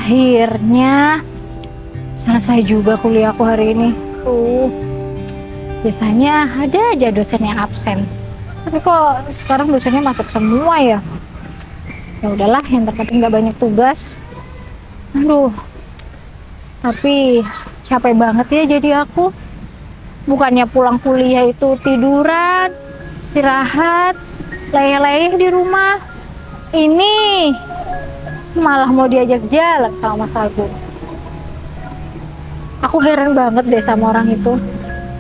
Akhirnya selesai juga kuliahku hari ini. Biasanya ada aja dosen yang absen. Tapi kok sekarang dosennya masuk semua ya? Ya udahlah, yang terpenting nggak banyak tugas. Aduh, tapi capek banget ya jadi aku. Bukannya pulang kuliah itu tiduran, istirahat, leyeh-leyeh di rumah. Ini malah mau diajak jalan sama Mas Agung. Aku heran banget deh sama orang itu.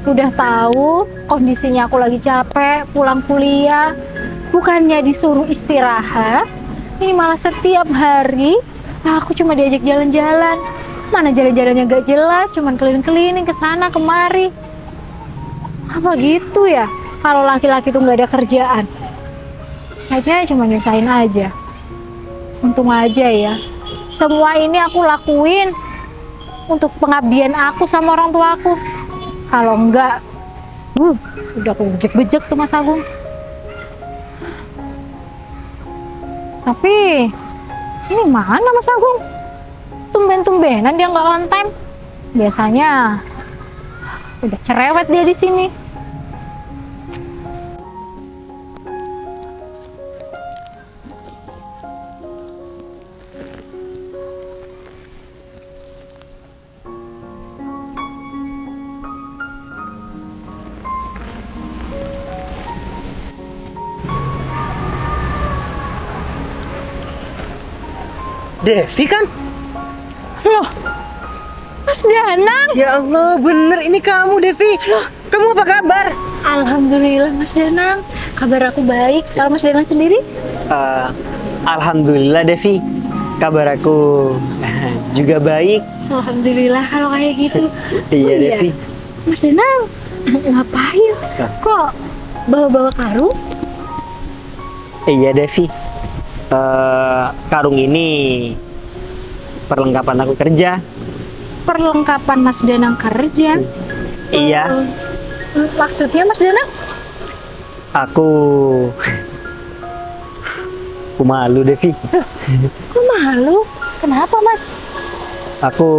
Udah tahu kondisinya aku lagi capek pulang kuliah, bukannya disuruh istirahat, ini malah setiap hari aku cuma diajak jalan-jalan. Mana jalan-jalannya gak jelas, cuman keliling-keliling ke sana kemari. Apa gitu ya kalau laki-laki tuh nggak ada kerjaan? Saya cuma nyusahin aja. Untung aja ya, semua ini aku lakuin untuk pengabdian aku sama orang tua aku. Kalau enggak, udah aku bejek-bejek tuh Mas Agung. Tapi ini mana Mas Agung? Tumben-tumbenan dia nggak on time. Biasanya udah cerewet dia di sini. Devi kan? Loh, Mas Danang. Ya Allah, bener ini kamu Devi. Loh, kamu apa kabar? Alhamdulillah Mas Danang, kabar aku baik. Kalau Mas Danang sendiri? Alhamdulillah Devi, kabar aku juga baik. Alhamdulillah kalau kayak gitu. Iya Devi. Mas Danang, ngapain? Kok bawa-bawa karung? Iya Devi, karung ini perlengkapan aku kerja. Perlengkapan Mas Danang kerja? Iya. Maksudnya Mas Danang? Aku malu Devi. Kok malu? Kenapa Mas? Aku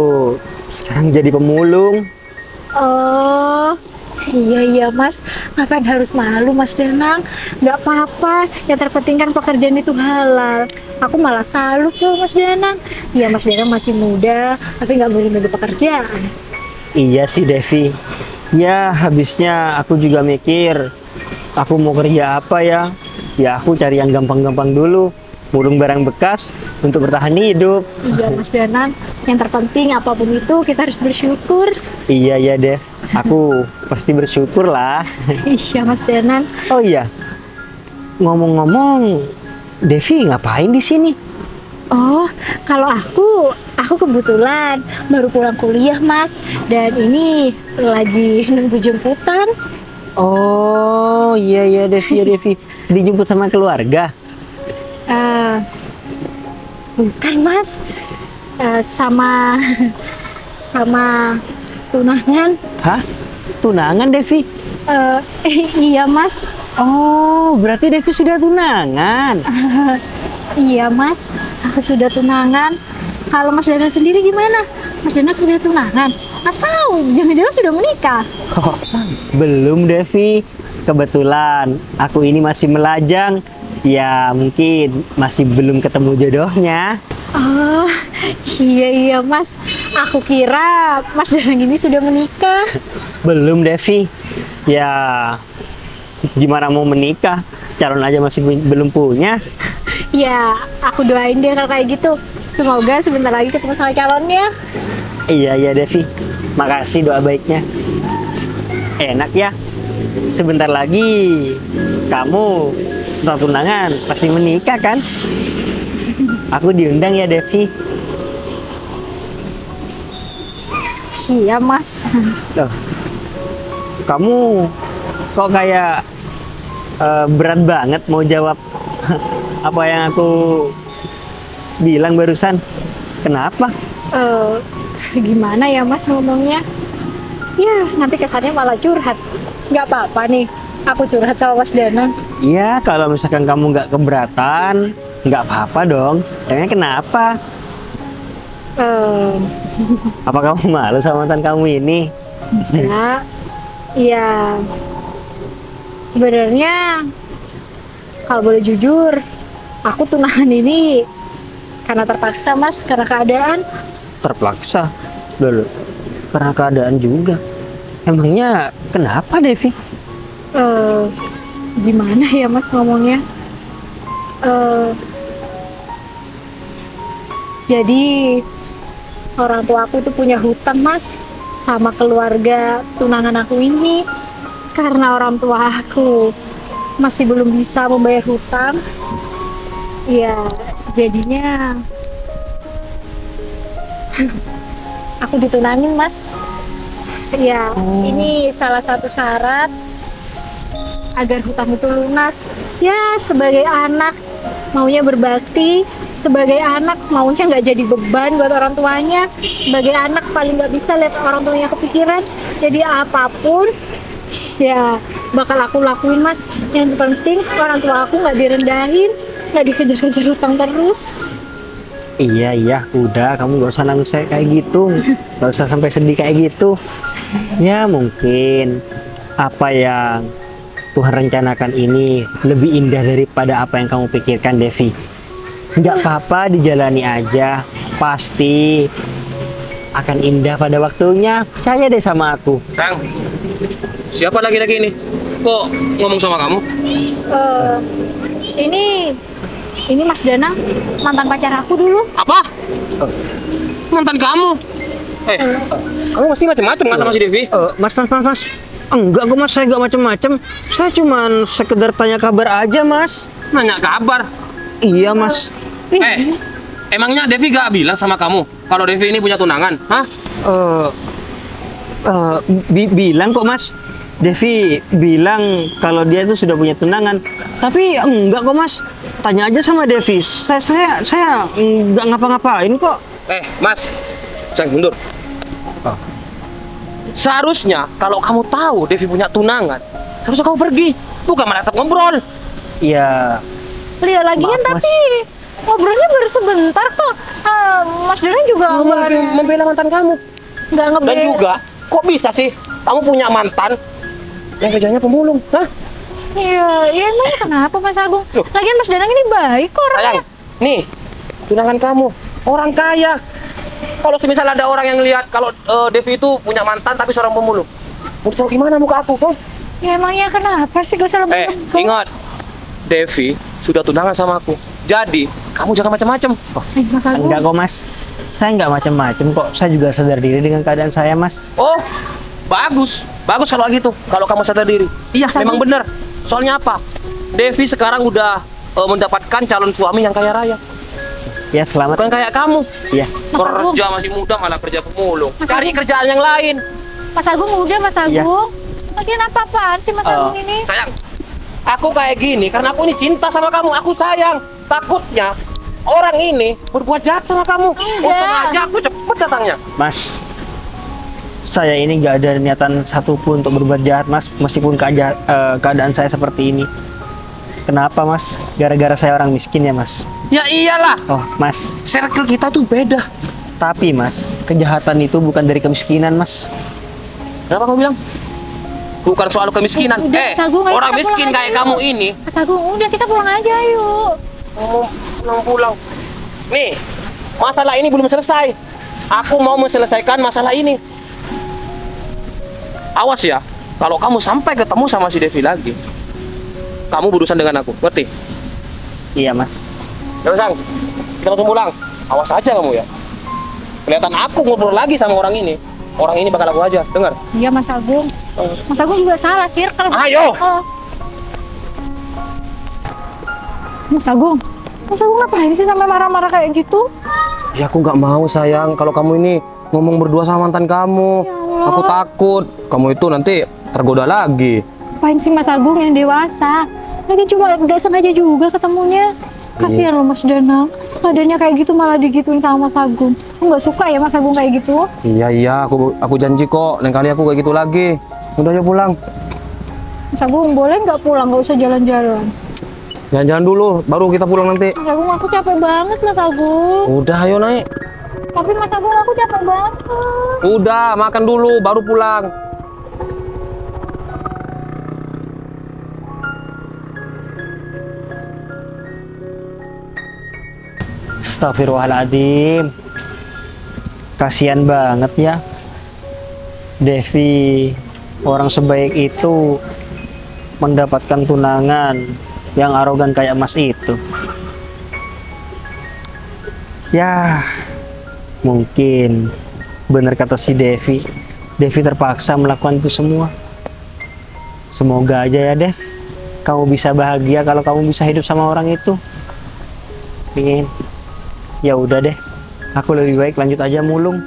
sekarang jadi pemulung. Oh, iya Mas, ngapain harus malu Mas Danang? Nggak apa-apa, yang terpenting kan pekerjaan itu halal. Aku malah salut sama Mas Danang. Ya Mas Danang masih muda, tapi nggak boleh nunggu pekerjaan. Iya sih Devi. Ya habisnya aku juga mikir, aku mau kerja apa ya? Ya aku cari yang gampang-gampang dulu, mulung barang bekas untuk bertahan hidup. Iya Mas Danang, yang terpenting apapun itu kita harus bersyukur. Iya ya Dev, aku pasti bersyukur lah. Iya Mas Danang. Oh iya, ngomong-ngomong, Devi ngapain di sini? Oh, kalau aku kebetulan baru pulang kuliah Mas, dan ini lagi nunggu jemputan. Oh iya ya Devi, ya Devi, dijemput sama keluarga? Bukan Mas, sama tunangan. Hah? Tunangan Devi? Iya Mas. Oh, berarti Devi sudah tunangan? Iya Mas, aku sudah tunangan. Kalau Mas Danang sendiri gimana? Mas Danang sudah tunangan? Atau jangan-jangan sudah menikah? Oh, belum Devi. Kebetulan aku ini masih melajang. Ya mungkin masih belum ketemu jodohnya. Oh, iya Mas. Aku kira Mas Danang ini sudah menikah. Belum Devi. Ya gimana mau menikah? Calon aja masih belum punya. Ya, aku doain deh kalau kayak gitu. Semoga sebentar lagi ketemu sama calonnya. Iya ya Devi. Makasih doa baiknya. Enak ya. Sebentar lagi kamu setelah tunangan pasti menikah kan? Aku diundang ya Devi. Iya Mas. Loh, kamu kok kayak berat banget mau jawab apa yang aku bilang barusan. Kenapa? Gimana ya Mas ngomongnya? Ya nanti kesannya malah curhat. Nggak apa-apa nih, aku curhat sama Mas Danang. Iya, kalau misalkan kamu nggak keberatan, nggak apa-apa dong. Emangnya kenapa? Eh, Apa kamu malu sama mantan kamu ini? ya, iya. Sebenarnya kalau boleh jujur, aku tunangan ini karena terpaksa Mas, karena keadaan. Terpaksa? Dulu. Karena keadaan juga. Emangnya kenapa, Devi? Eh, Gimana ya Mas ngomongnya? Eh, jadi orang tua aku tuh punya hutang Mas sama keluarga tunangan aku ini, karena orang tua aku masih belum bisa membayar hutang. Ya jadinya aku ditunangin Mas. Ya ini salah satu syarat agar hutang itu lunas. Ya sebagai anak maunya berbakti, sebagai anak maunya nggak jadi beban buat orang tuanya, sebagai anak paling nggak bisa lihat orang tuanya kepikiran. Jadi apapun ya bakal aku lakuin Mas. Yang penting orang tua aku nggak direndahin, nggak dikejar-kejar hutang terus. Iya, udah kamu gak usah nangis kayak gitu. Gak usah sampai sedih kayak gitu. Ya mungkin apa yang Tuhan rencanakan ini lebih indah daripada apa yang kamu pikirkan, Devi. Nggak apa-apa, dijalani aja. Pasti akan indah pada waktunya. Percaya deh sama aku. Sayang, siapa laki-laki ini? Kok ngomong sama kamu? Eh, ini Mas Danang, mantan pacar aku dulu. Apa? Mantan kamu? Kamu pasti macam-macam nggak sama si Devi? Mas. Enggak kok Mas, saya nggak macem-macem. Saya cuman sekedar tanya kabar aja, Mas. Nanya kabar. Iya, Mas. Emangnya Devi gak bilang sama kamu kalau Devi ini punya tunangan? Hah? Bilang kok Mas. Devi bilang kalau dia itu sudah punya tunangan. Tapi enggak kok Mas. Tanya aja sama Devi. Saya nggak ngapa-ngapain kok. Mas, sayang mundur. Seharusnya kalau kamu tahu Devi punya tunangan, seharusnya kamu pergi, bukan malah tetap ngobrol. Iya. Lihat lagi kan, Maaf, Mas. tapi ngobrolnya baru sebentar kok. Mas Danang juga Membela mantan kamu. nggak Dan ngebela. juga, kok bisa sih kamu punya mantan yang kerjanya pemulung? Hah? Iya, emangnya kenapa Mas Agung? Loh. Lagian Mas Danang ini baik kok orangnya. Sayang, nih tunangan kamu orang kaya. Kalau semisal ada orang yang lihat kalau Devi itu punya mantan tapi seorang pemulung, mau ditaruh gimana muka aku? Huh? Ya emangnya kenapa sih gak usah lebih Ingat, Devi sudah tunangan sama aku. Jadi kamu jangan macam-macam. Mas Agung. Enggak kok Mas. Saya nggak macem-macem kok. Saya juga sadar diri dengan keadaan saya, Mas. Oh, bagus kalau gitu. Kalau kamu sadar diri, iya Mas memang Agung. benar. Soalnya apa? Devi sekarang udah mendapatkan calon suami yang kaya raya. Ya, selamat. Bukan kayak kamu. Iya. Mas Agung. Kerja masih muda malah kerja pemulung. Mas Cari Agung. kerjaan yang lain. Mas Agung udah Mas Agung. Lagian apa-apaan sih Mas Agung ini? Sayang, aku kayak gini karena aku ini cinta sama kamu. Aku sayang. Takutnya orang ini berbuat jahat sama kamu. Enggak. Untung aja aku cepet datangnya. Mas, saya ini nggak ada niatan satupun untuk berbuat jahat, Mas. Meskipun keadaan saya seperti ini. Kenapa, Mas? Gara-gara saya orang miskin ya, Mas? Ya iyalah. Oh, Mas. Circle kita tuh beda. Tapi, Mas, kejahatan itu bukan dari kemiskinan, Mas. Kenapa kamu bilang? Bukan soal kemiskinan. Udah, Mas Agung, ayo Orang kita miskin pulang aja kayak yuk. kamu ini Mas Agung, udah kita pulang aja yuk. mau pulang. Nih, masalah ini belum selesai. Aku mau menyelesaikan masalah ini. Awas ya, kalau kamu sampai ketemu sama si Devi lagi, kamu berurusan dengan aku, ngerti? Iya, Mas. Ya Sang, kita langsung pulang. Awas aja kamu ya. Kelihatan aku ngobrol lagi sama orang ini bakal aku ajar, dengar? Iya Mas Agung. Mas Agung juga salah circle. Ayo. Mas Agung ngapain sih sampai marah-marah kayak gitu? Ya aku nggak mau sayang kalau kamu ini ngomong berdua sama mantan kamu. Ya Allah. Aku takut kamu itu nanti tergoda lagi. Ngapain sih Mas Agung yang dewasa? Lagi cuma nggak sengaja juga ketemunya. Kasihan loh Mas Danang, badannya kayak gitu malah digituin sama Mas Agung. Aku nggak suka ya Mas Agung kayak gitu. Iya, aku janji kok, lain kali aku kayak gitu lagi. Udah ayo pulang. Mas Agung boleh nggak pulang, nggak usah jalan-jalan. Jalan-jalan dulu, baru kita pulang nanti. Mas Agung aku capek banget Mas Agung. Udah ayo naik. Tapi Mas Agung, aku capek banget. Udah, makan dulu baru pulang. Astagfirullahaladzim. Kasihan banget ya. Devi, orang sebaik itu mendapatkan tunangan yang arogan kayak Mas itu. Ya, mungkin benar kata si Devi. Devi terpaksa melakukan itu semua. Semoga aja ya Dev, kamu bisa bahagia kalau kamu bisa hidup sama orang itu. Ingin. Ya udah deh, aku lebih baik lanjut aja mulung.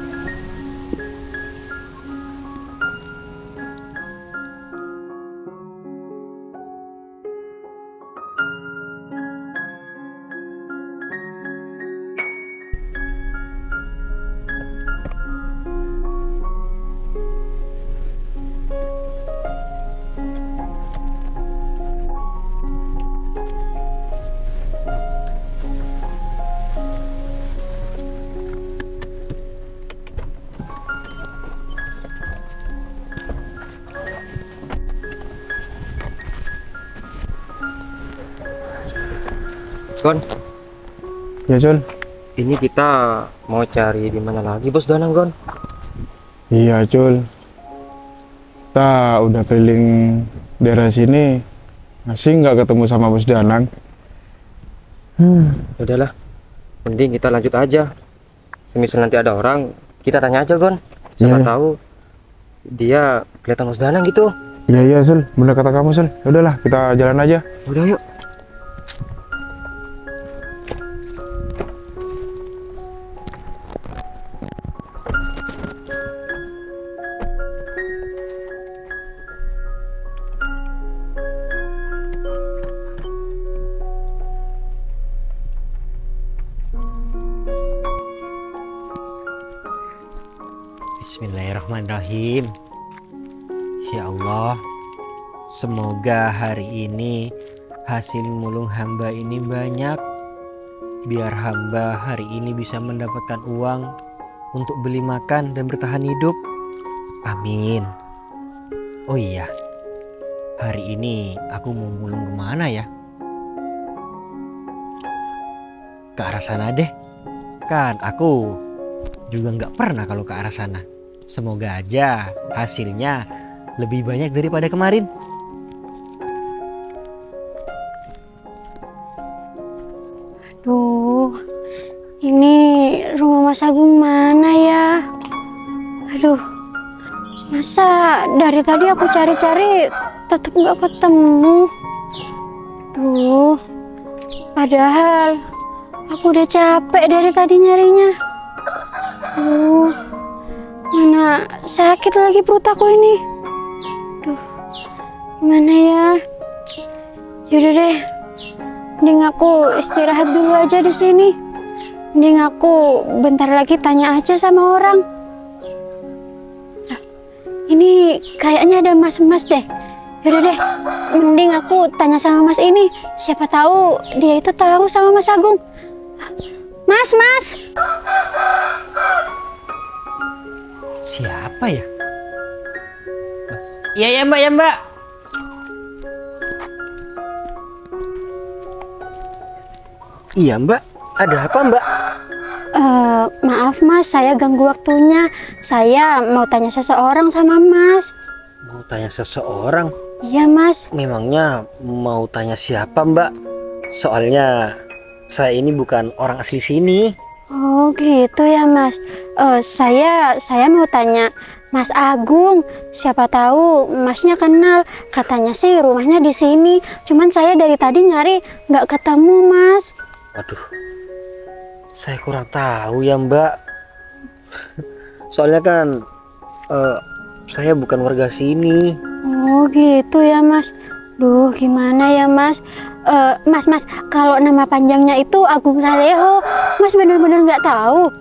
Gon, Ya Sul, ini kita mau cari di mana lagi Bos Danang, Gon? iya Cul. Kita udah keliling daerah sini, masih nggak ketemu sama Bos Danang. Udahlah, mending kita lanjut aja. Semisal nanti ada orang, kita tanya aja, Gon. Siapa Iya. tahu dia kelihatan Bos Danang gitu. Iya Sul, bener kata kamu Sul. Ya udahlah, kita jalan aja. Udah yuk. Bismillahirrahmanirrahim. Ya Allah, semoga hari ini hasil mulung hamba ini banyak, biar hamba hari ini bisa mendapatkan uang untuk beli makan dan bertahan hidup. Amin. Oh iya, hari ini aku mau mulung kemana ya? Ke arah sana deh. Kan aku juga nggak pernah kalau ke arah sana. Semoga aja hasilnya lebih banyak daripada kemarin. Aduh, ini rumah Mas Agung mana ya? Aduh, masa dari tadi aku cari-cari tetap nggak ketemu. Duh, padahal aku udah capek dari tadi nyarinya. Mana sakit lagi perut aku ini. Duh, gimana ya? Yaudah deh, mending aku istirahat dulu aja di sini. Mending aku bentar lagi tanya aja sama orang. Nah, ini kayaknya ada mas-mas deh. Yaudah deh, mending aku tanya sama mas ini. Siapa tahu dia itu tahu sama Mas Agung. Mas, mas. Siapa ya? Iya ya Mbak, ya Mbak. Iya Mbak, ada apa Mbak? Maaf mas, saya ganggu waktunya. Saya mau tanya seseorang sama mas. Mau tanya seseorang? Iya mas. Memangnya mau tanya siapa Mbak? Soalnya saya ini bukan orang asli sini. Oh gitu ya mas. Saya mau tanya Mas Agung. Siapa tahu masnya kenal. Katanya sih rumahnya di sini. Cuman saya dari tadi nyari nggak ketemu mas. Waduh, saya kurang tahu ya Mbak. Soalnya kan saya bukan warga sini. Oh gitu ya mas. Duh gimana ya mas. Mas kalau nama panjangnya itu Agung Saleho, mas bener-bener nggak tahu?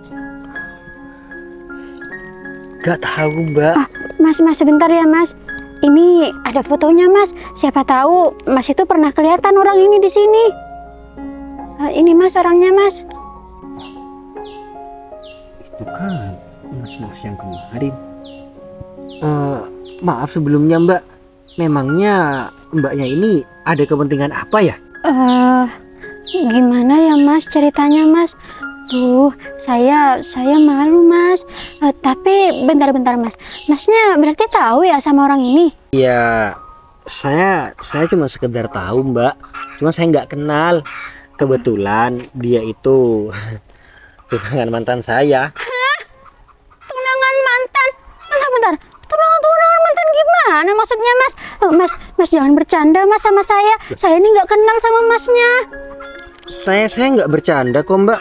Gak tahu Mbak. Mas sebentar ya mas. Ini ada fotonya mas. Siapa tahu mas itu pernah kelihatan orang ini di sini. Ini mas orangnya mas. Itu Mas yang kemarin. Maaf sebelumnya Mbak. Memangnya Mbaknya ini ada kepentingan apa ya? Gimana ya Mas ceritanya Mas? Saya malu Mas. Tapi bentar Mas. Masnya berarti tahu ya sama orang ini? Ya, saya cuma sekedar tahu Mbak. Cuma saya nggak kenal. Kebetulan dia itu tunangan mantan saya. Tunangan mantan? Bentar. Tunangan mantan gimana maksudnya Mas? Mas jangan bercanda Mas sama saya. Saya ini nggak kenal sama Masnya. Saya nggak bercanda kok Mbak.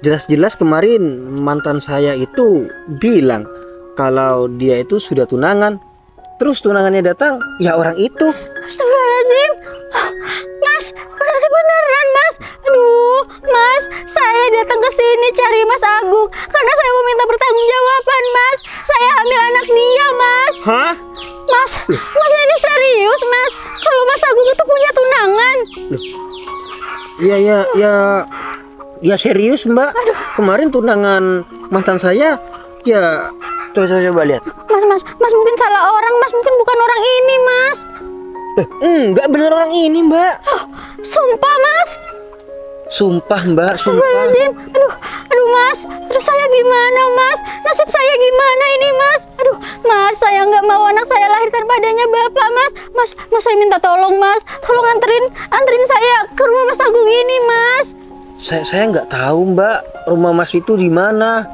Jelas-jelas kemarin mantan saya itu bilang kalau dia itu sudah tunangan. Terus tunangannya datang, ya orang itu. Astagfirullahaladzim. Mas, berarti beneran Mas. Aduh, Mas, saya datang ke sini cari Mas Agung karena saya mau minta pertanggungjawaban Mas. Saya hamil anak dia Mas. Hah? Mas ini serius Mas. Kalau Mas Agung itu punya tunangan. Ya serius Mbak. Kemarin tunangan mantan saya. Ya coba lihat. Mas mungkin salah orang Mas, mungkin bukan orang ini Mas. Enggak bener orang ini Mbak. Sumpah Mas. Sumpah Mbak, sumpah. Astagfirullahaladzim. Aduh Mas, terus saya gimana Mas? Nasib saya gimana ini Mas? Aduh Mas, saya nggak mau anak saya lahir tanpa adanya bapak Mas. Mas saya minta tolong Mas, tolong anterin saya ke rumah Mas Agung ini Mas. Saya nggak tahu Mbak, rumah Mas itu di mana.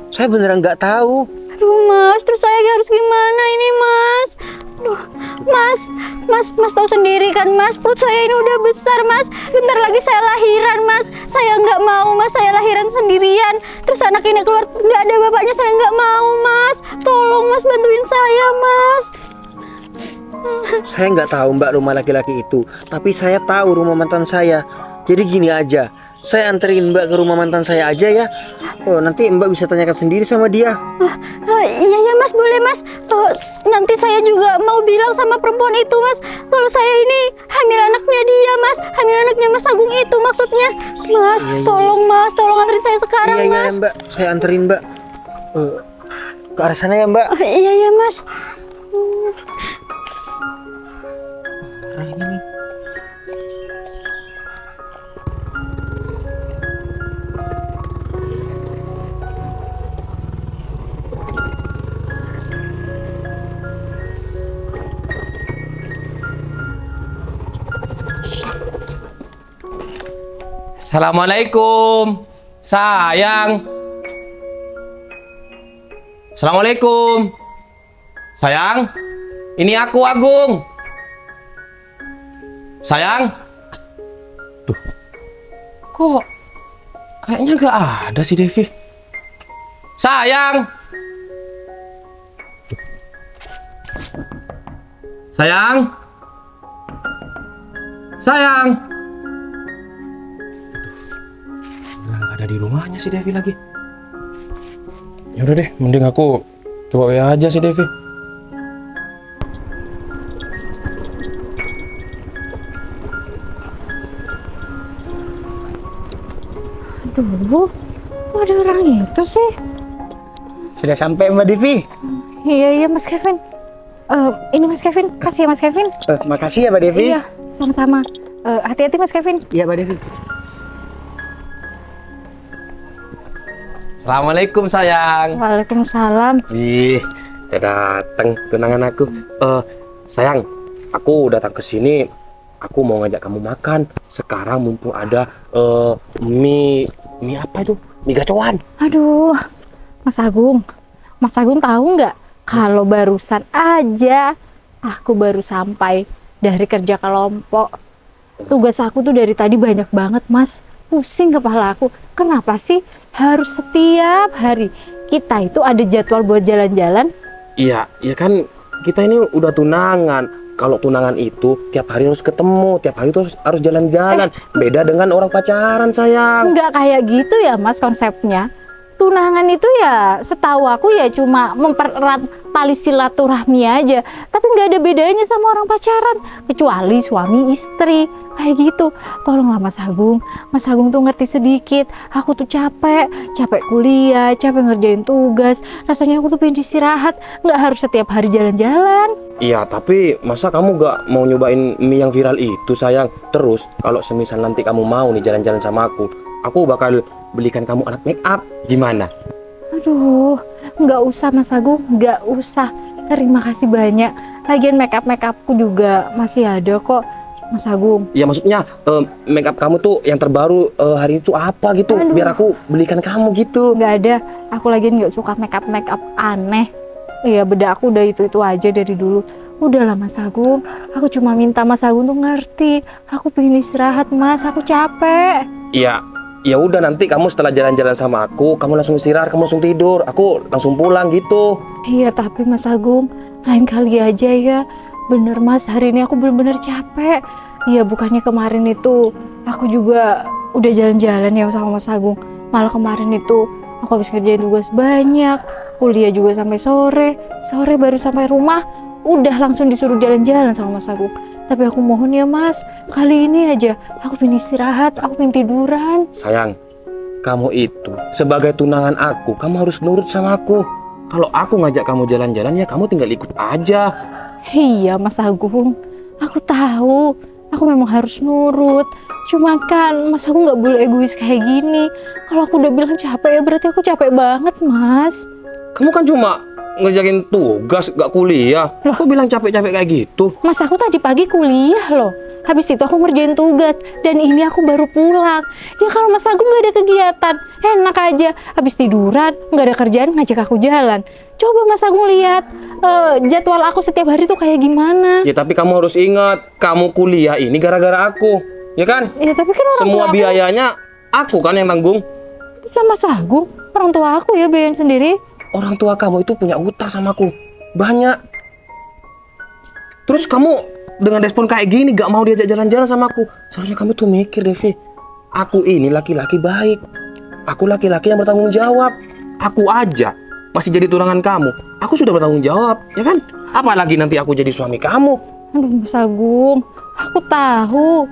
Saya beneran nggak tahu. Aduh Mas, terus saya harus gimana ini Mas? Aduh Mas tahu sendiri kan Mas, perut saya ini udah besar Mas. Bentar lagi saya lahiran Mas. Saya nggak mau Mas, saya lahiran sendirian. Terus anak ini keluar nggak ada bapaknya, saya nggak mau Mas. Tolong Mas bantuin saya Mas. Saya nggak tahu Mbak rumah laki-laki itu, tapi saya tahu rumah mantan saya. Jadi gini aja, saya anterin Mbak ke rumah mantan saya aja ya. Nanti Mbak bisa tanyakan sendiri sama dia. Iya Mas, boleh Mas. Nanti saya juga mau bilang sama perempuan itu Mas, kalau saya ini hamil anaknya dia Mas, hamil anaknya Mas Agung itu maksudnya. Mas, tolong Mas, tolong anterin saya sekarang Mas. Iya Mbak, saya anterin Mbak. Ke arah sana ya Mbak. Iya Mas. Arah ini nih. Assalamualaikum, sayang. Assalamualaikum, sayang. Ini aku Agung. Sayang. Duh, kok kayaknya nggak ada sih Devi. Sayang. Duh. Sayang. Ada di rumahnya si Devi lagi. Ya udah deh, mending aku coba WA aja si Devi. Aduh, kok ada orang itu sih? Sudah sampai Mbak Devi. Iya Mas Kevin. Ini Mas Kevin, kasih ya Mas Kevin. Makasih ya Mbak Devi. Iya, sama-sama. Hati-hati Mas Kevin. Iya Mbak Devi. Assalamualaikum sayang. Waalaikumsalam. Ih, udah dateng tunangan aku. Sayang, aku datang ke sini. Aku mau ngajak kamu makan. Sekarang mumpung ada mie apa itu? Mie gacoan. Aduh, Mas Agung tahu nggak kalau barusan aja aku baru sampai dari kerja kelompok. Tugas aku tuh dari tadi banyak banget Mas. Pusing kepala aku. Kenapa sih harus setiap hari kita itu ada jadwal buat jalan-jalan? Iya, ya kan kita ini udah tunangan. Kalau tunangan itu tiap hari harus ketemu, tiap hari itu harus jalan-jalan. Beda dengan orang pacaran sayang. Nggak kayak gitu ya Mas konsepnya. tunangan itu ya setahu aku ya cuma mempererat tali silaturahmi aja, tapi nggak ada bedanya sama orang pacaran kecuali suami istri kayak gitu. Tolonglah Mas Agung tuh ngerti sedikit. Aku tuh capek kuliah, capek ngerjain tugas, rasanya aku tuh pengen istirahat, nggak harus setiap hari jalan-jalan. Iya, tapi masa kamu gak mau nyobain mie yang viral itu sayang? Terus kalau semisal nanti kamu mau nih jalan-jalan sama aku bakal belikan kamu alat make up. Gimana? Aduh, nggak usah Mas Agung, nggak usah. Terima kasih banyak. Lagian make upku juga masih ada kok, Mas Agung. Ya maksudnya make up kamu tuh yang terbaru hari itu apa gitu? Aduh. Biar aku belikan kamu gitu. Nggak ada. Aku lagian nggak suka make up aneh. Iya, beda aku udah itu aja dari dulu. Udahlah Mas Agung, aku cuma minta Mas Agung tuh ngerti. Aku pengen istirahat Mas, aku capek. Iya, ya udah nanti kamu setelah jalan-jalan sama aku, kamu langsung istirahat, kamu langsung tidur, aku langsung pulang gitu. Iya, tapi Mas Agung, lain kali aja ya. Bener Mas, hari ini aku bener-bener capek. Iya, bukannya kemarin itu aku juga udah jalan-jalan ya sama Mas Agung. Malah kemarin itu aku habis ngerjain tugas banyak, kuliah juga sampai sore baru sampai rumah, udah langsung disuruh jalan-jalan sama Mas Agung. Tapi aku mohon ya Mas, kali ini aja aku pengen istirahat, aku pengen tiduran. Sayang, kamu itu sebagai tunangan aku, kamu harus nurut sama aku. Kalau aku ngajak kamu jalan-jalan ya kamu tinggal ikut aja. Iya Mas Agung, aku tahu aku memang harus nurut. Cuma kan Mas Agung nggak boleh egois kayak gini. Kalau aku udah bilang capek ya berarti aku capek banget Mas. Kamu kan cuma ngerjain tugas, gak kuliah. Loh. Kok bilang capek-capek kayak gitu? Mas aku tadi pagi kuliah loh. Habis itu aku ngerjain tugas dan ini aku baru pulang. Ya kalau Mas Agung nggak ada kegiatan, enak aja. Habis tiduran, nggak ada kerjaan ngajak aku jalan. Coba Mas Agung lihat jadwal aku setiap hari tuh kayak gimana. Ya tapi kamu harus ingat, kamu kuliah ini gara-gara aku, ya kan? Ya tapi kan orang Semua tua aku biayanya aku kan yang tanggung. sama Mas Agung, orang tua aku ya biayain sendiri. Orang tua kamu itu punya utang sama aku banyak. Terus kamu dengan respon kayak gini gak mau diajak jalan-jalan sama aku. Seharusnya kamu tuh mikir Devi, aku ini laki-laki baik, aku laki-laki yang bertanggung jawab. Aku aja masih jadi tunangan kamu, aku sudah bertanggung jawab, ya kan? Apalagi nanti aku jadi suami kamu. Aduh Mas Agung, aku tahu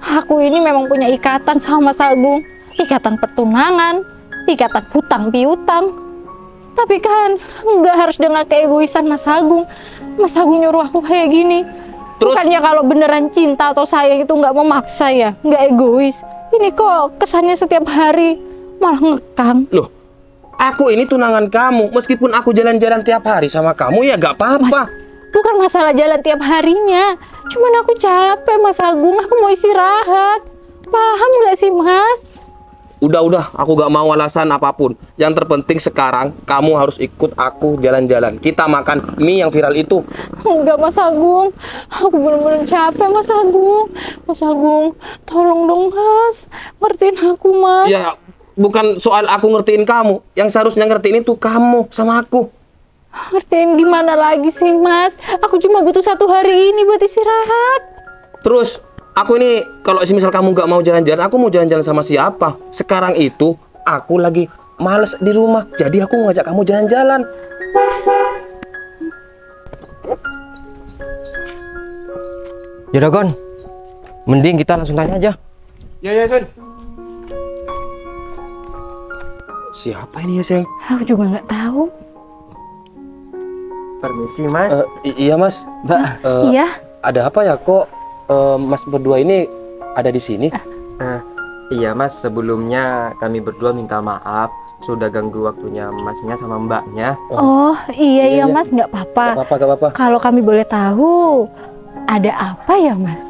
aku ini memang punya ikatan sama Mas Agung, ikatan pertunangan, ikatan hutang piutang. Tapi kan nggak harus dengan keegoisan Mas Agung. Mas Agung nyuruh aku kayak gini. Terus? Bukannya kalau beneran cinta atau sayang itu nggak memaksa ya, nggak egois. Ini kok kesannya setiap hari malah ngekang. Loh, aku ini tunangan kamu. Meskipun aku jalan-jalan tiap hari sama kamu ya gak apa-apa. Bukan masalah jalan tiap harinya, cuman aku capek Mas Agung, aku mau istirahat. Paham nggak sih Mas? Udah, aku gak mau alasan apapun. Yang terpenting sekarang kamu harus ikut aku jalan-jalan. Kita makan mie yang viral itu. Enggak Mas Agung, aku bener-bener capek Mas Agung. Mas Agung, tolong dong Mas, ngertiin aku Mas. Ya, bukan soal aku ngertiin kamu. Yang seharusnya ngertiin itu kamu sama aku. Ngertiin gimana lagi sih Mas? Aku cuma butuh 1 hari ini buat istirahat. Terus, aku ini kalau misal kamu gak mau jalan-jalan, aku mau jalan-jalan sama siapa? Sekarang itu aku lagi males di rumah. Jadi aku mau ngajak kamu jalan-jalan. Yaudah Gon, mending kita langsung tanya aja. Ya, Son. Siapa ini ya sayang? Aku juga nggak tahu. Permisi Mas. Iya Mas. Mbak, Iya, ada apa ya kok Mas berdua ini ada di sini? Iya Mas, sebelumnya kami berdua minta maaf sudah ganggu waktunya Masnya sama Mbaknya. oh iya Iya, iya. Mas, nggak apa-apa. Gak apa-apa. Kalau kami boleh tahu, ada apa ya Mas?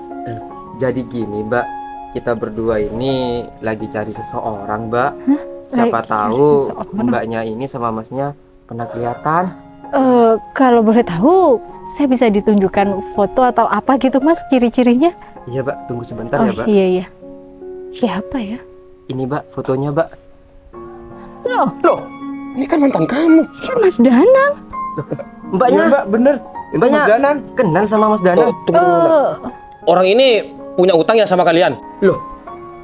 Jadi gini Mbak, kita berdua ini lagi cari seseorang Mbak. Siapa Lagi cari tahu seseorang? Mbaknya ini sama Masnya pernah kelihatan. Kalau boleh tahu, saya bisa ditunjukkan foto atau apa gitu Mas, ciri-cirinya? Iya Mbak, tunggu sebentar Oh ya Mbak. iya. Siapa ya? Ini Mbak fotonya Mbak. Loh, ini kan mantan kamu. Kan Mas Danang. Mbaknya, Iya, Mbak, bener. Itu Mbaknya Mas Danang. kenal sama Mas Danang. Tunggu dulu. Orang ini punya utang ya sama kalian? Loh,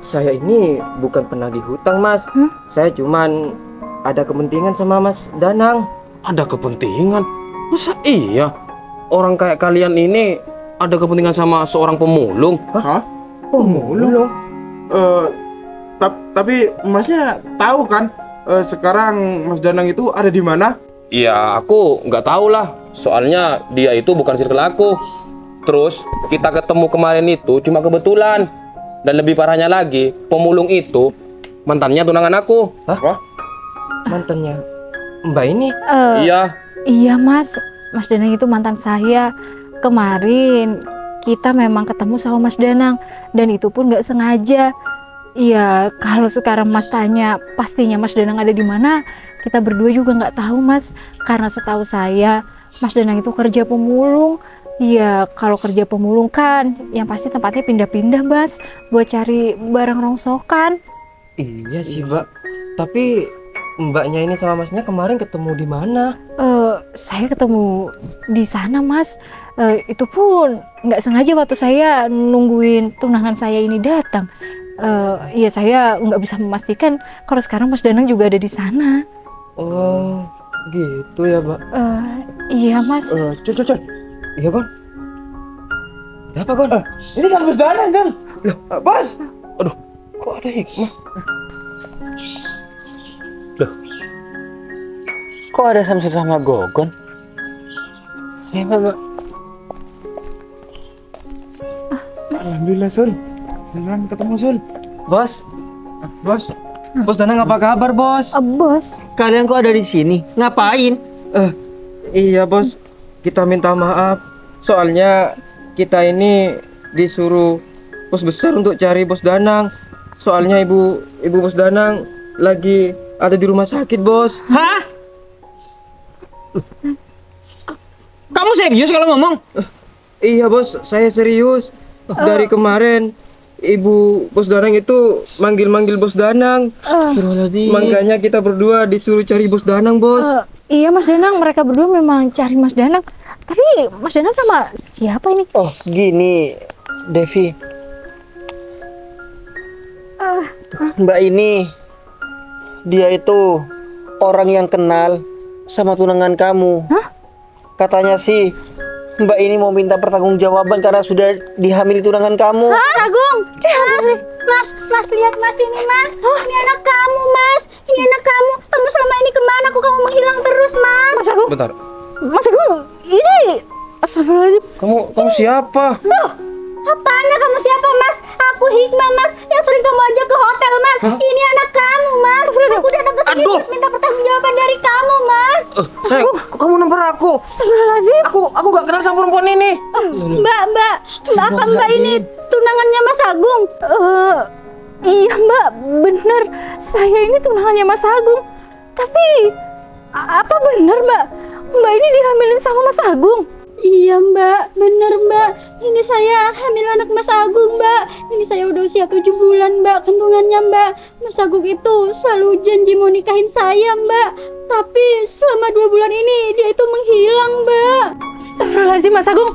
saya ini bukan penagih hutang Mas. Saya cuman ada kepentingan sama Mas Danang. Ada kepentingan? Masa iya? Orang kayak kalian ini ada kepentingan sama seorang pemulung? Hah? Pemulung? Tapi Masnya tahu kan sekarang Mas Danang itu ada di mana? Ya aku nggak tahu lah. Soalnya dia itu bukan circle aku. Terus kita ketemu kemarin itu cuma kebetulan. Dan lebih parahnya lagi, pemulung itu mantannya tunangan aku. Hah? Mantannya Mbak ini? Iya. Iya Mas, Mas Danang itu mantan saya. Kemarin kita memang ketemu sama Mas Danang dan itu pun nggak sengaja. Iya, kalau sekarang Mas tanya pastinya Mas Danang ada di mana, kita berdua juga nggak tahu Mas. Karena setahu saya Mas Danang itu kerja pemulung. Iya, kalau kerja pemulung kan yang pasti tempatnya pindah-pindah Mas buat cari barang rongsokan. Iya sih Mbak. Tapi Mbaknya ini sama Masnya kemarin ketemu di mana? Saya ketemu di sana Mas. Itu pun nggak sengaja waktu saya nungguin tunangan saya ini datang. Iya saya nggak bisa memastikan kalau sekarang Mas Danang juga ada di sana. Oh gitu ya Mbak. Iya Mas. Cun. Iya Gon. Ada apa Gon? Ini kan Mas Danang Gon. Loh Bos. Aduh kok ada Hikmah? Kok ada Samsir sama Gogon? Iya Mbak. Alhamdulillah Sul. Beneran ketemu Sul. Bos. Bos. Bos Danang apa kabar Bos? Bos. Kalian kok ada di sini? Ngapain? Iya Bos. Kita minta maaf. Soalnya kita ini disuruh Bos besar untuk cari Bos Danang. Soalnya ibu Bos Danang lagi ada di rumah sakit Bos. Hah? Kamu serius kalau ngomong? Iya Bos, saya serius. Dari kemarin ibu Bos Danang itu manggil-manggil Bos Danang. Makanya kita berdua disuruh cari Bos Danang Bos. Iya Mas Danang, mereka berdua memang cari Mas Danang. Tapi Mas Danang sama siapa ini? Oh gini, Devi. Mbak ini, dia itu orang yang kenal sama tunangan kamu. Hah? Katanya sih Mbak ini mau minta pertanggungjawaban karena sudah dihamili tunangan kamu. Agung, Mas, lihat Mas ini Mas. Ini anak kamu Mas. Ini anak kamu. Kamu selama ini kemana? Kok kamu menghilang terus Mas? Mas Agung, Bentar. Mas Agung, ini astagfirullahaladzim. Kamu siapa? Loh, apanya kamu siapa Mas? Aku Hikmah Mas, yang sering kamu ajak ke hotel Mas. Ini anak kamu Mas. Aku datang ke sini Aduh. minta pertanggungjawaban dari kamu Mas. Sayang, kamu nampar aku. Astagfirullahaladzim. Aku gak kenal sama perempuan ini. Mbak, apa Mbak ini tunangannya Mas Agung? Iya Mbak, bener. Saya ini tunangannya Mas Agung. Tapi apa bener Mbak? Mbak ini dihamilin sama Mas Agung? Iya Mbak, bener Mbak. Ini saya hamil anak Mas Agung Mbak. Ini saya udah usia 7 bulan Mbak kandungannya Mbak. Mas Agung itu selalu janji mau nikahin saya Mbak. Tapi selama 2 bulan ini dia itu menghilang Mbak. Astagfirullahaladzim Mas Agung.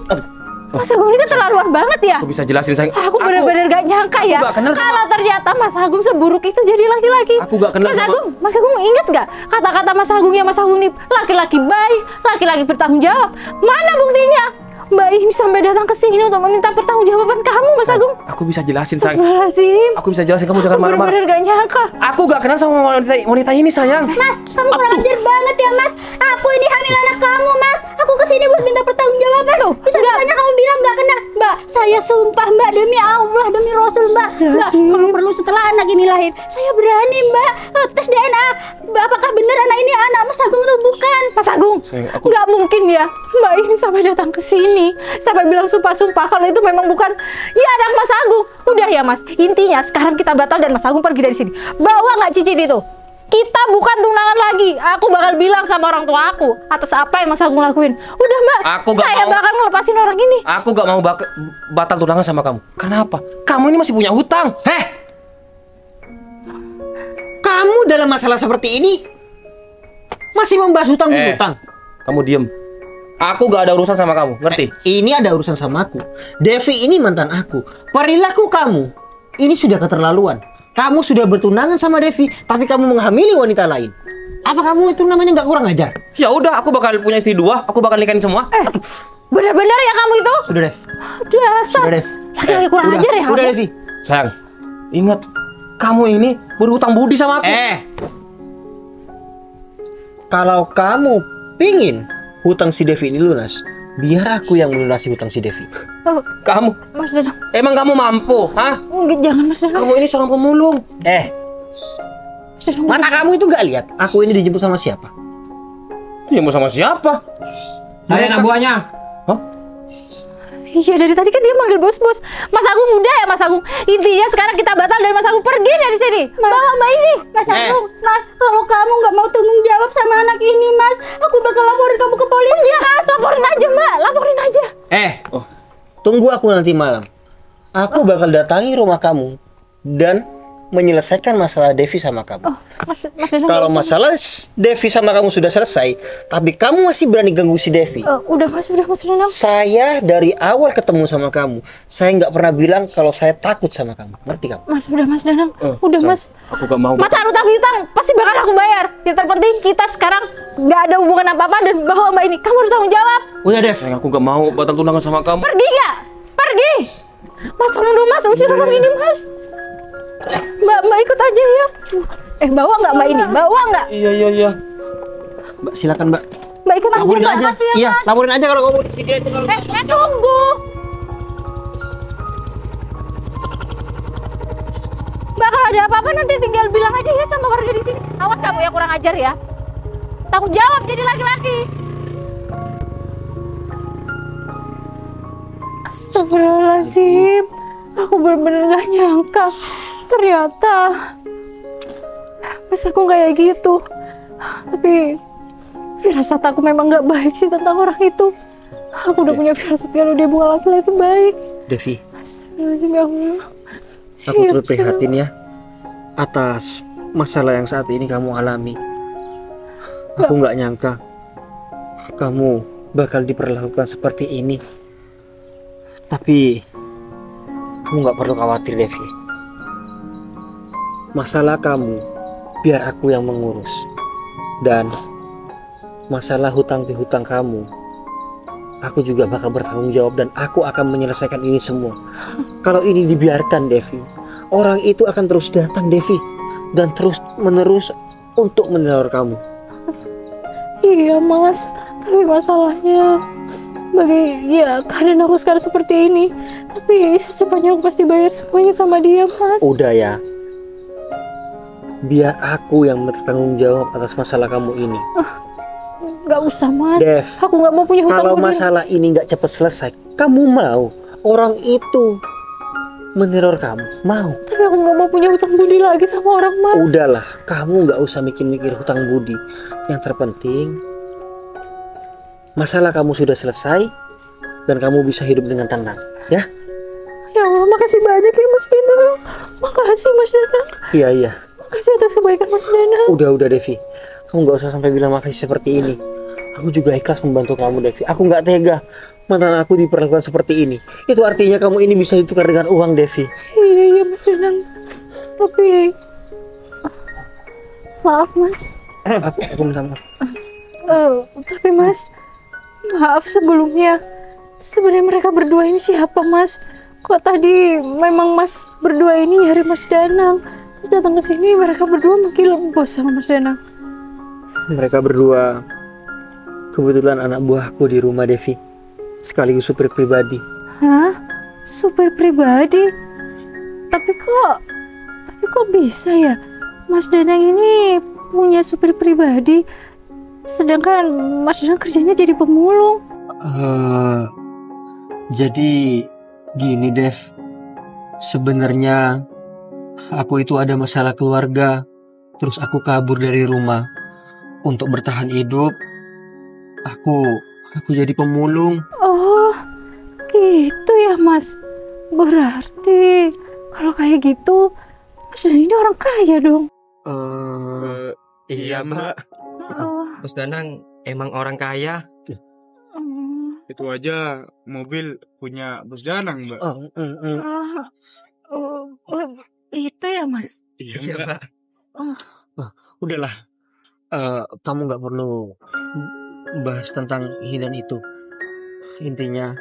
Mas Agung ini keterlaluan banget ya. Aku bisa jelasin sayang. Aku benar-benar gak nyangka ya. gak kenal sama- Kalau ternyata Mas Agung seburuk itu jadi laki-laki. Aku gak kenal Mas sama- Mas Agung ingat gak kata-kata Mas Agung ya? Mas Agung ini laki-laki baik, laki-laki bertanggung jawab. Mana buktinya? Mbak ini sampai datang ke sini untuk meminta pertanggungjawaban kamu, Mas Agung. Aku bisa jelasin sayang. Astagfirullahaladzim. Aku bisa jelasin, kamu jangan Aku marah-marah. benar-benar gak nyangka. Aku gak kenal sama wanita ini sayang. Mas, kamu kurang ajar banget ya Mas. Aku ini hamil anak kamu Mas. Aku kesini buat minta pertanggungjawaban. Bisa-bisanya kamu bilang gak kenal. Mbak, saya sumpah Mbak, demi Allah, demi Rasul Mbak. Mbak, kalau perlu setelah anak ini lahir, saya berani Mbak tes DNA. Apakah benar anak ini anak Mas Agung atau bukan? Mas Agung, Sayang, aku- nggak mungkin ya Mbak ini sampai datang ke sini sampai bilang sumpah-sumpah kalau itu memang bukan ya anak Mas Agung. Udah ya Mas, intinya sekarang kita batal dan Mas Agung pergi dari sini. Bawa nggak cincin itu? Kita bukan tunangan lagi. Aku bakal bilang sama orang tua aku atas apa yang Mas Agung lakuin. Udah Mbak, Aku nggak saya mau. bakal ngelepasin orang ini. Aku gak mau batal tunangan sama kamu. Kenapa? Kamu ini masih punya hutang. Heh! Kamu dalam masalah seperti ini masih membahas hutang-hutang. Kamu diem. Aku gak ada urusan sama kamu, ngerti? Ini ada urusan sama aku. Devi ini mantan aku. Perilaku kamu ini sudah keterlaluan. Kamu sudah bertunangan sama Devi, tapi kamu menghamili wanita lain. Apa kamu itu namanya nggak kurang ajar? Ya udah, aku bakal punya istri 2, aku bakal nikahin semua. Benar-benar ya kamu itu? Sudah Dev. Dasar. Sudah Dev. Laki-laki kurang ajar ya Udah kamu? Devi. Sayang, ingat, kamu ini berhutang budi sama aku. Kalau kamu pingin hutang si Devi ini lunas, biar aku yang melunasi hutang si Devi. Oh, Kamu, Mas Danang. emang kamu mampu? Hah? Jangan Mas Danang. Kamu ini seorang pemulung. Mas Danang. Mata kamu itu nggak lihat aku ini dijemput sama siapa? Ya mau sama siapa? Saya anak buahnya. Iya, dari tadi kan dia manggil bos-bos. Mas Agung udah ya Mas Agung. Intinya sekarang kita batal dan Mas Agung pergi dari sini. Bawa Mbak ini. Mas Agung, Mas, kalau kamu nggak mau tanggung jawab sama anak ini, Mas, aku bakal laporin kamu ke polisi. Ya, Mas, laporin aja Mbak, laporin aja. Tunggu aku nanti malam. Aku bakal datangi rumah kamu dan menyelesaikan masalah Devi sama kamu. Mas Danang. Kalau nggak usah, masalah Devi sama kamu sudah selesai, tapi kamu masih berani ganggu si Devi. Mas. Udah Mas Danang. Saya dari awal ketemu sama kamu, saya nggak pernah bilang kalau saya takut sama kamu. Ngerti kamu? Mas Danang. Udah Sayang, Mas. Aku gak mau. Mas Aru tapi hutang pasti bakal aku bayar. Yang terpenting kita sekarang nggak ada hubungan apa-apa dan bawa Mbak ini. Kamu harus tanggung jawab. Udah Dev. Sayang, aku gak mau batal tunangan sama kamu. Pergi nggak? Pergi. Mas tolong dong Mas, usir orang ini Mas. Mbak ikut aja ya. Bawa nggak Mbak ini? Bawa nggak? Iya. Mbak, silakan Mbak. Mbak ikut aja Laporin Mbak. aja. Makasih ya Iya, Mas. laporin aja kalau kamu di sini aja kalau. Tunggu. Mbak kalau ada apa-apa nanti tinggal bilang aja ya sama warga di sini. Awas kamu ya kurang ajar ya. Tanggung jawab jadi laki-laki. Astagfirullahaladzim. Aku benar-benar gak nyangka. Ternyata Mas aku kayak gitu. Tapi firasat aku memang gak baik sih tentang orang itu. Aku udah punya firasat kalau dia bukan laki-laki baik. Devi, Astagfirullahaladzim ya Allah. aku Iya, turut prihatin ya atas masalah yang saat ini kamu alami. Aku nggak nyangka kamu bakal diperlakukan seperti ini. Tapi kamu nggak perlu khawatir Devi. Masalah kamu biar aku yang mengurus. Dan masalah hutang pihutang kamu, aku juga bakal bertanggung jawab dan aku akan menyelesaikan ini semua. Kalau ini dibiarkan Devi, orang itu akan terus datang Devi dan terus menerus untuk meneror kamu. Iya Mas, tapi masalahnya keadaan aku sekarang seperti ini. Tapi secepatnya aku pasti bayar semuanya sama dia Mas. Udah ya, biar aku yang bertanggung jawab atas masalah kamu ini. Gak usah Mas, Dev, aku gak mau punya hutang kalau budi. masalah ini nggak cepat selesai, kamu mau orang itu meneror kamu? Mau? Tapi aku gak mau punya hutang budi lagi sama orang Mas. Udahlah, kamu nggak usah mikir-mikir hutang budi. Yang terpenting masalah kamu sudah selesai dan kamu bisa hidup dengan tenang, ya? Ya Allah, makasih banyak ya Mas Danang. Makasih Mas Danang. Iya. Makasih atas kebaikan Mas Danang. Udah Devi, kamu nggak usah sampai bilang makasih seperti ini. Aku juga ikhlas membantu kamu Devi. Aku nggak tega mantan aku diperlakukan seperti ini. Itu artinya kamu ini bisa ditukar dengan uang Devi. Iya Mas Danang. Tapi maaf Mas. Aku minta maaf. Tapi Mas, maaf sebelumnya. Sebenarnya mereka berdua ini siapa Mas? Kok tadi memang Mas berdua ini nyari Mas Danang. Terus datang ke sini mereka berdua makin bos sama Mas Danang. Mereka berdua kebetulan anak buahku di rumah Devi, sekaligus supir pribadi. Hah? Supir pribadi? Tapi kok bisa ya? Mas Danang ini punya supir pribadi, sedangkan Mas Danang kerjanya jadi pemulung. Jadi gini Dev, sebenarnya aku itu ada masalah keluarga, terus aku kabur dari rumah untuk bertahan hidup. Aku jadi pemulung. Oh, gitu ya Mas. Berarti kalau kayak gitu, Mas Danang ini orang kaya dong. Iya Mbak, Oh, Bos Danang emang orang kaya. Itu aja mobil punya Bos Danang, Mbak. itu ya Mas. Iya, Mbak. Udahlah, Kamu nggak perlu bahas tentang ini dan itu. Intinya,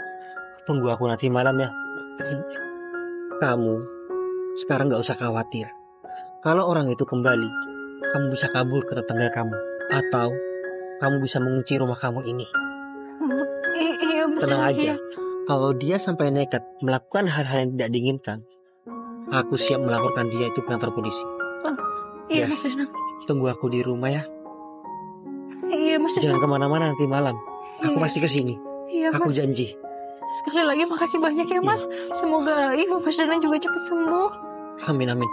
tunggu aku nanti malam ya. Kamu sekarang nggak usah khawatir. Kalau orang itu kembali, kamu bisa kabur ke tetangga kamu. Atau kamu bisa mengunci rumah kamu ini. Iya Mas Tenang Danang, aja. iya. Kalau dia sampai nekat melakukan hal-hal yang tidak diinginkan, aku siap melaporkan dia itu ke kantor polisi. Iya Ya. Mas Danang. Tunggu aku di rumah ya. Iya Mas Danang. Jangan kemana-mana nanti malam. Aku Iya. pasti kesini. Iya Aku Mas. janji. Sekali lagi makasih banyak ya Mas. Semoga ibu Mas Danang juga cepat sembuh. Amin amin.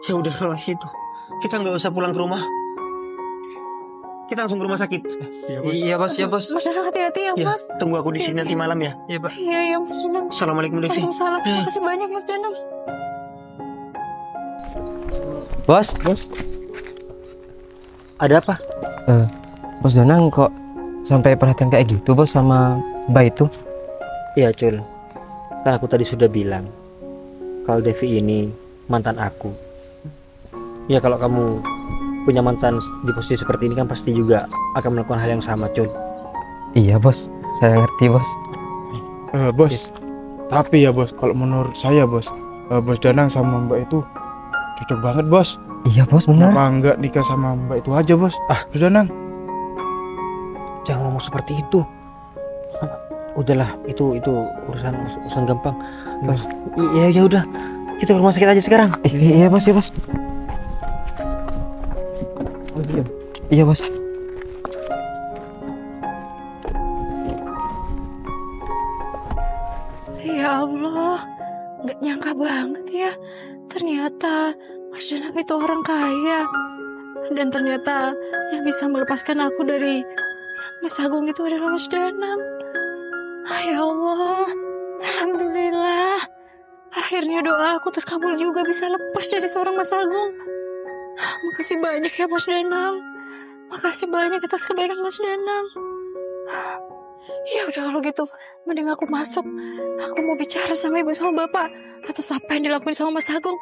Ya udah kalau gitu, kita nggak usah pulang ke rumah. Kita langsung ke rumah sakit. Iya bos, ya bos. Mas Danang hati-hati ya Ya, Mas. tunggu aku di sini nanti malam ya. Iya pak. Iya Mas Danang. Assalamualaikum Devi. Waalaikumsalam. Makasih banyak Mas Danang. Bos, Ada apa? Bos Danang kok sampai perhatian kayak gitu bos sama Mbak itu? Iya Cul. Kan aku tadi sudah bilang kalau Devi ini mantan aku. Ya kalau kamu punya mantan di posisi seperti ini kan pasti juga akan melakukan hal yang sama Cul. Iya bos, saya ngerti bos. Bos, tapi ya bos, kalau menurut saya bos, Bos Danang sama Mbak itu cocok banget bos. Iya bos, benar. Kenapa enggak nikah sama Mbak itu aja bos? Bos Danang. Jangan ngomong seperti itu. Udahlah, itu urusan gampang. Bos. Iya ya udah. Kita ke rumah sakit aja sekarang. Iya bos, ya bos. Oh, iya. Iya bos. Ya Allah, gak nyangka banget ya. Ternyata Mas Danang itu orang kaya. Dan ternyata yang bisa melepaskan aku dari Mas Agung itu adalah Mas Danang. Ya Allah, Alhamdulillah. Akhirnya doa aku terkabul juga, bisa lepas dari seorang Mas Agung. Makasih banyak ya Mas Danang. Makasih banyak atas kebaikan Mas Danang. Ya udah kalau gitu, mending aku masuk. Aku mau bicara sama ibu sama bapak atas apa yang dilakuin sama Mas Agung.